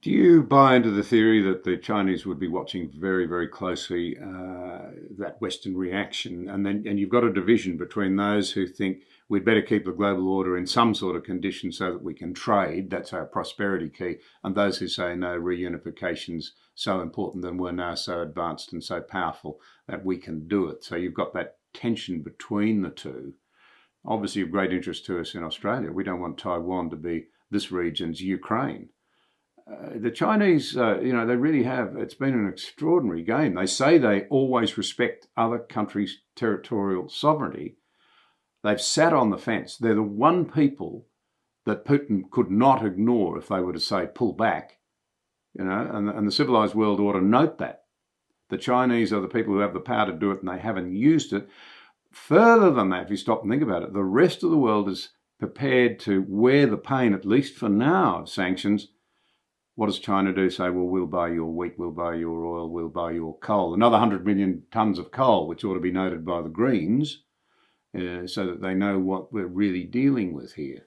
Do you buy into the theory that the Chinese would be watching very, very closely that Western reaction, and you've got a division between those who think we'd better keep the global order in some sort of condition so that we can trade, that's our prosperity key, and those who say no, reunification's so important and we're now so advanced and so powerful that we can do it. So you've got that tension between the two. Obviously of great interest to us in Australia. We don't want Taiwan to be this region's Ukraine. The Chinese, they really have. It's been an extraordinary game. They say they always respect other countries' territorial sovereignty. They've sat on the fence. They're the one people that Putin could not ignore if they were to say pull back, and the civilized world ought to note that. The Chinese are the people who have the power to do it and they haven't used it. Further than that, if you stop and think about it, the rest of the world is prepared to wear the pain, at least for now, of sanctions. What does China do? Say, well, we'll buy your wheat, we'll buy your oil, we'll buy your coal. Another 100 million tonnes of coal, which ought to be noted by the Greens, so that they know what we're really dealing with here.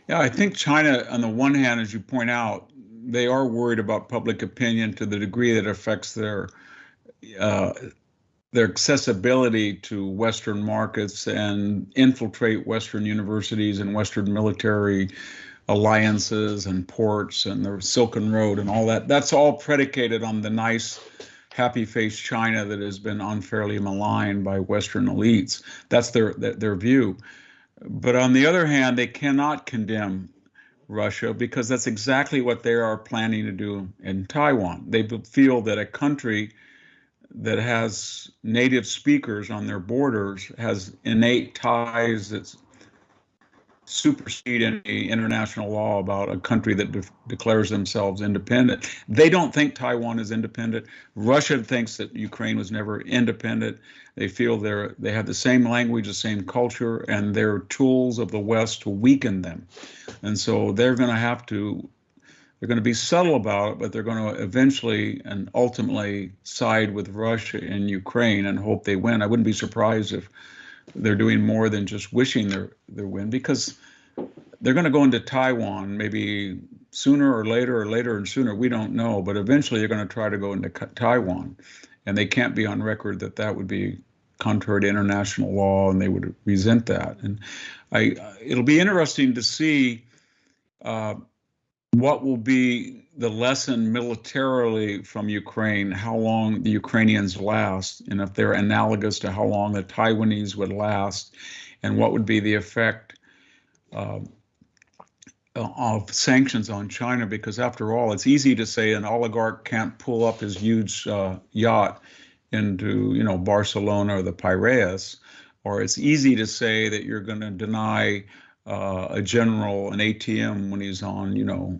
Yeah, I think China, on the one hand, as you point out, they are worried about public opinion to the degree that it affects their accessibility to Western markets and infiltrate Western universities and Western military alliances and ports and the Silken Road and all that. That's all predicated on the nice, happy-faced China that has been unfairly maligned by Western elites. That's their view. But on the other hand, they cannot condemn Russia because that's exactly what they are planning to do in Taiwan. They feel that a country that has native speakers on their borders has innate ties that supersede any international law about a country that declares themselves independent. They don't think Taiwan is independent. Russia thinks that Ukraine was never independent. They feel they have the same language, the same culture, and they're tools of the West to weaken them. And so they're going to be subtle about it, but they're going to eventually and ultimately side with Russia and Ukraine and hope they win. I wouldn't be surprised if they're doing more than just wishing their win, because they're going to go into Taiwan maybe sooner or later and sooner. We don't know, but eventually they're going to try to go into Taiwan, and they can't be on record that would be contrary to international law, and they would resent that. And it'll be interesting to see what will be the lesson militarily from Ukraine, how long the Ukrainians last, and if they're analogous to how long the Taiwanese would last, and what would be the effect of sanctions on China. Because after all, it's easy to say an oligarch can't pull up his huge yacht into, Barcelona or the Piraeus, or it's easy to say that you're going to deny a general an ATM when he's on,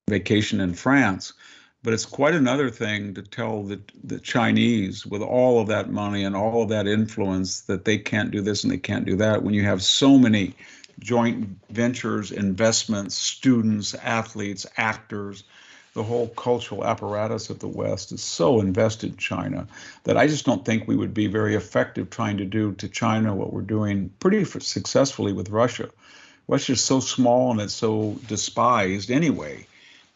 vacation in France. But it's quite another thing to tell the Chinese, with all of that money and all of that influence, that they can't do this and they can't do that, when you have so many joint ventures, investments, students, athletes, actors. The whole cultural apparatus of the West is so invested in China that I just don't think we would be very effective trying to do to China what we're doing pretty successfully with Russia. Russia's so small and it's so despised anyway,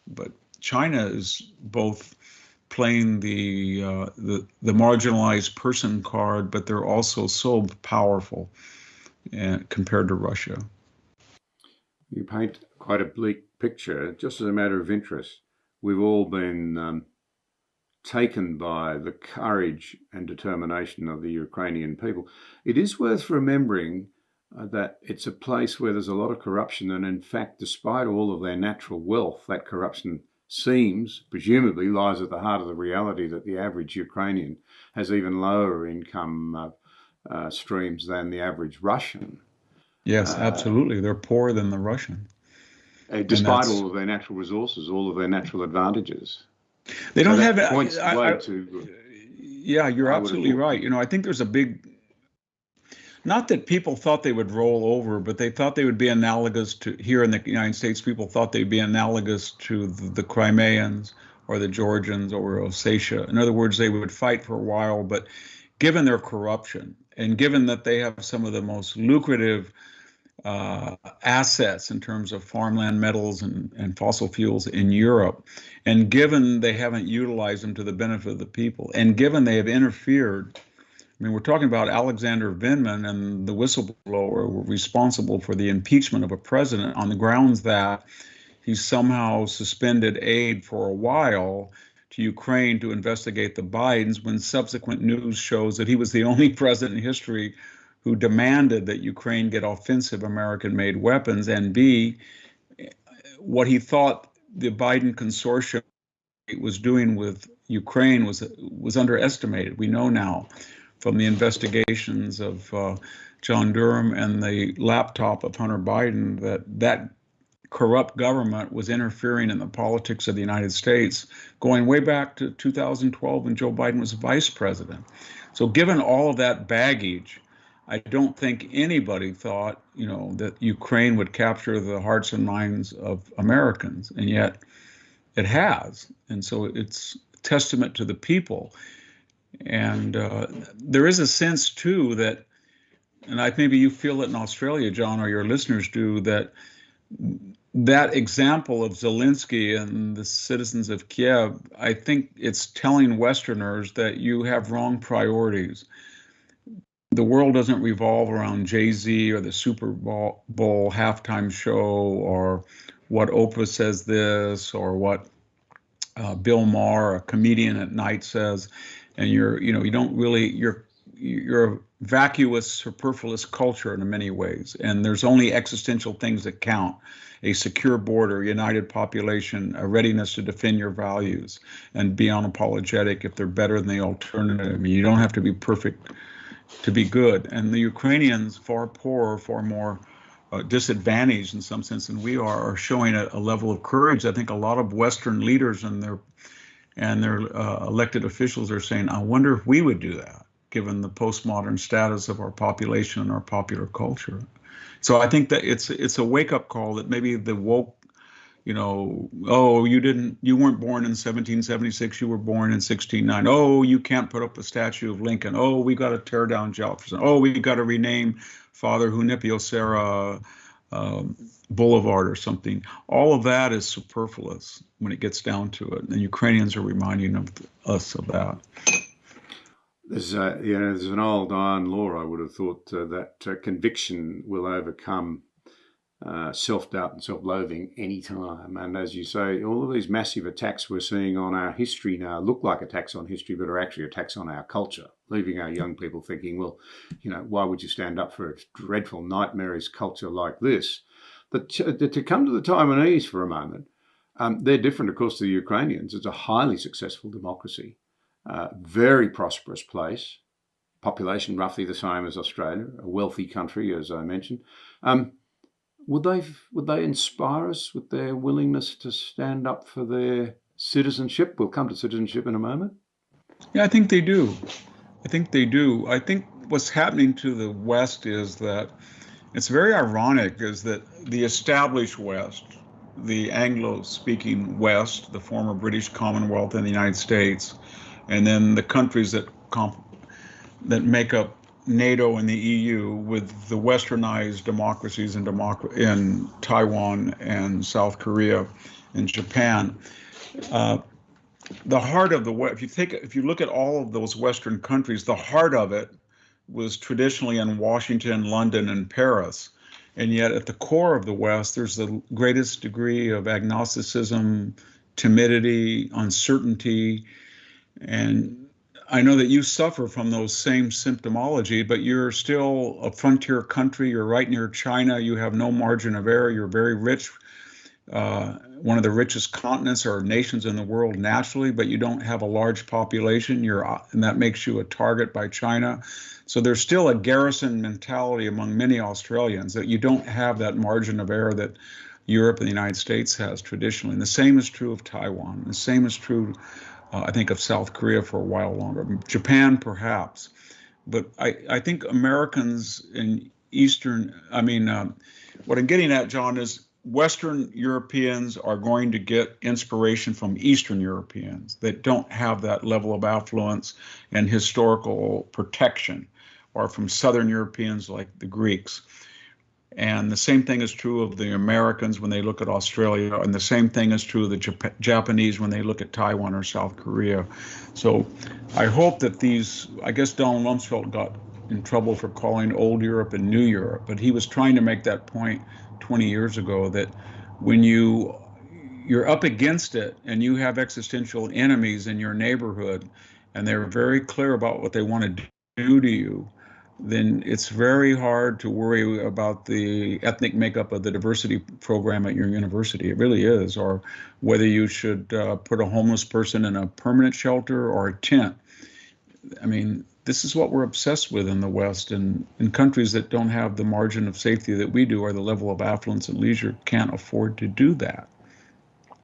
but China is both playing the marginalized person card, but they're also so powerful compared to Russia. You paint quite a bleak picture. Just as a matter of interest, we've all been taken by the courage and determination of the Ukrainian people. It is worth remembering that it's a place where there's a lot of corruption, and in fact, despite all of their natural wealth, that corruption presumably lies at the heart of the reality that the average Ukrainian has even lower income streams than the average Russian. Yes, absolutely. They're poorer than the Russian. Despite all of their natural resources, all of their natural advantages. They don't have points yeah, you're absolutely right. I think there's a big, not that people thought they would roll over, but they thought they would be analogous to, here in the United States, people thought they'd be analogous to the Crimeans or the Georgians or Ossetia. In other words, they would fight for a while, but given their corruption and given that they have some of the most lucrative assets in terms of farmland, metals, and fossil fuels in Europe. And given they haven't utilized them to the benefit of the people, and given they have interfered, I mean, we're talking about Alexander Vindman and the whistleblower were responsible for the impeachment of a president on the grounds that he somehow suspended aid for a while to Ukraine to investigate the Bidens, when subsequent news shows that he was the only president in history who demanded that Ukraine get offensive American-made weapons, and B, what he thought the Biden consortium was doing with Ukraine was underestimated. We know now from the investigations of John Durham and the laptop of Hunter Biden that corrupt government was interfering in the politics of the United States, going way back to 2012 when Joe Biden was vice president. So given all of that baggage, I don't think anybody thought, that Ukraine would capture the hearts and minds of Americans, and yet it has. And so it's a testament to the people. And there is a sense, too, that, and maybe you feel it in Australia, John, or your listeners do, that example of Zelensky and the citizens of Kiev, I think it's telling Westerners that you have wrong priorities. The world doesn't revolve around Jay-Z or the Super Bowl halftime show, or what Oprah says this, or what Bill Maher, a comedian at night, says. And you're a vacuous, superfluous culture in many ways. And there's only existential things that count: a secure border, united population, a readiness to defend your values, and be unapologetic if they're better than the alternative. I mean, you don't have to be perfect to be good. And the Ukrainians, far poorer, far more disadvantaged in some sense than we are showing a level of courage. I think a lot of Western leaders and their elected officials are saying, I wonder if we would do that, given the postmodern status of our population and our popular culture. So I think that it's a wake-up call that maybe the woke, oh, you weren't born in 1776, you were born in 1609. Oh, you can't put up a statue of Lincoln. Oh, we got to tear down Jefferson. Oh, we got to rename Father Junipero Serra Boulevard or something. All of that is superfluous when it gets down to it. And Ukrainians are reminding us of that. There's an old iron law, I would have thought, that conviction will overcome self-doubt and self-loathing anytime. And as you say, all of these massive attacks we're seeing on our history now look like attacks on history, but are actually attacks on our culture, leaving our young people thinking, well, why would you stand up for a dreadful, nightmarish culture like this? But to come to the Taiwanese for a moment, they're different, of course, to the Ukrainians. It's a highly successful democracy, very prosperous place, population roughly the same as Australia, a wealthy country, as I mentioned. Would they inspire us with their willingness to stand up for their citizenship? We'll come to citizenship in a moment. Yeah, I think they do. I think what's happening to the West is that it's very ironic, is that the established West, the Anglo-speaking West, the former British Commonwealth and the United States, and then the countries that make up NATO and the EU, with the westernized democracies in Taiwan and South Korea and Japan. The heart of the West, if you look at all of those Western countries, the heart of it was traditionally in Washington, London, and Paris. And yet at the core of the West, there's the greatest degree of agnosticism, timidity, uncertainty. And I know that you suffer from those same symptomology, but you're still a frontier country. You're right near China. You have no margin of error. You're very rich, one of the richest continents or nations in the world naturally, but you don't have a large population. And that makes you a target by China. So there's still a garrison mentality among many Australians, that you don't have that margin of error that Europe and the United States has traditionally. And the same is true of Taiwan. The same is true, I think, of South Korea for a while longer. Japan, perhaps. But I think Americans in what I'm getting at, John, is Western Europeans are going to get inspiration from Eastern Europeans that don't have that level of affluence and historical protection, or from Southern Europeans like the Greeks. And the same thing is true of the Americans when they look at Australia, and the same thing is true of the Japanese when they look at Taiwan or South Korea. So I hope that these, I guess Donald Rumsfeld got in trouble for calling old Europe and new Europe, but he was trying to make that point 20 years ago that when you're up against it and you have existential enemies in your neighborhood and they're very clear about what they want to do to you, then it's very hard to worry about the ethnic makeup of the diversity program at your university. It really is. Or whether you should put a homeless person in a permanent shelter or a tent. I mean, this is what we're obsessed with in the West, and in countries that don't have the margin of safety that we do or the level of affluence and leisure can't afford to do that.